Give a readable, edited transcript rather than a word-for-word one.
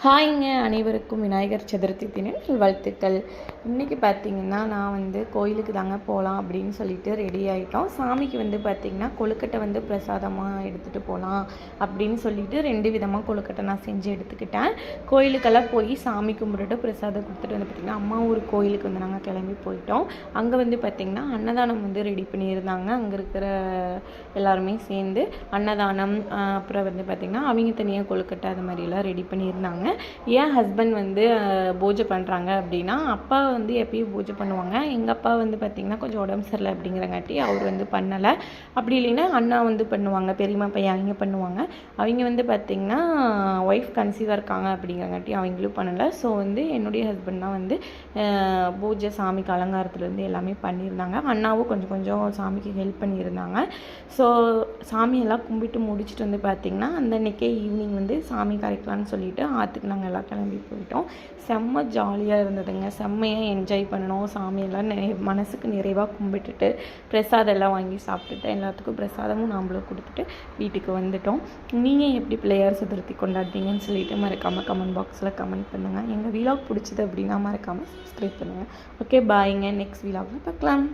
ஹாய்ங்க, அனைவருக்கும் விநாயகர் சதுர்த்தி தின வாழ்த்துக்கள். இன்றைக்கி பார்த்திங்கன்னா நான் கோயிலுக்கு தாங்க போகலாம் அப்படின்னு சொல்லிட்டு ரெடி ஆகிட்டோம். சாமிக்கு பார்த்திங்கன்னா கொழுக்கட்டை பிரசாதமாக எடுத்துகிட்டு போகலாம் அப்படின்னு சொல்லிட்டு 2 விதமாக கொழுக்கட்டை நான் செஞ்சு எடுத்துக்கிட்டேன். கோயிலுக்கெல்லாம் போய் சாமி கும்பிட்டுட்டு பிரசாதம் கொடுத்துட்டு பார்த்திங்கன்னா அம்மா ஊர் கோயிலுக்கு நாங்கள் கிளம்பி போயிட்டோம். அங்கே பார்த்திங்கன்னா அன்னதானம் ரெடி பண்ணியிருந்தாங்க. அங்கே இருக்கிற எல்லாருமே சேர்ந்து அன்னதானம், அப்புறம் பார்த்திங்கன்னா அவங்க தனியாக கொழுக்கட்டை அது மாதிரிலாம் ரெடி பண்ணியிருந்தாங்க. என் ஹஸ்பண்ட் பூஜை பண்ணுறாங்க அப்படின்னா, அப்பா எப்பயும் பூஜை பண்ணுவாங்க. எங்கள் அப்பா பார்த்திங்கன்னா கொஞ்சம் உடம்பு சரியில்லை அப்படிங்கிறங்காட்டி அவர் பண்ணலை. அப்படி இல்லைன்னா அண்ணா பண்ணுவாங்க, பெரியம்மா பையன் அவங்க பண்ணுவாங்க. அவங்க பார்த்திங்கன்னா ஒய்ஃப் கன்சீவாக இருக்காங்க அப்படிங்கிறங்காட்டி அவங்களும் பண்ணலை. ஸோ என்னுடைய ஹஸ்பண்ட் தான் பூஜை சாமிக்கு அலங்காரத்துலேருந்து எல்லாமே பண்ணியிருந்தாங்க. அண்ணாவும் கொஞ்சம் கொஞ்சம் சாமிக்கு ஹெல்ப் பண்ணியிருந்தாங்க. ஸோ சாமியெல்லாம் கும்பிட்டு முடிச்சுட்டு பார்த்திங்கன்னா அந்த அன்றைக்கே ஈவினிங் சாமி கரைக்கலான்னு சொல்லிட்டு ஆற்றுக்கு நாங்கள் எல்லாம் கிளம்பி போயிட்டோம். செம்ம ஜாலியாக இருந்ததுங்க. செம்மையாக என்ஜாய் பண்ணணும். சாமியெல்லாம் மனசுக்கு நிறைவாக கும்பிட்டுட்டு பிரசாதம் எல்லாம் வாங்கி சாப்பிட்டுட்டு எல்லாத்துக்கும் பிரசாதமும் நாம்ளும் கொடுத்துட்டு வீட்டுக்கு வந்துட்டோம். நீங்கள் எப்படி பிள்ளையார் சதுர்த்தி கொண்டாடுறீங்கன்னு சொல்லிட்டு மறக்காமல் கமெண்ட் பாக்ஸில் கமெண்ட் பண்ணுங்கள். எங்கள் வீலாக் பிடிச்சது அப்படின்னா மறக்காமல் சப்ஸ்கிரைப் பண்ணுங்கள். ஓகே, பாய்ங்க. நெக்ஸ்ட் வீலாகில் பார்க்கலாம்.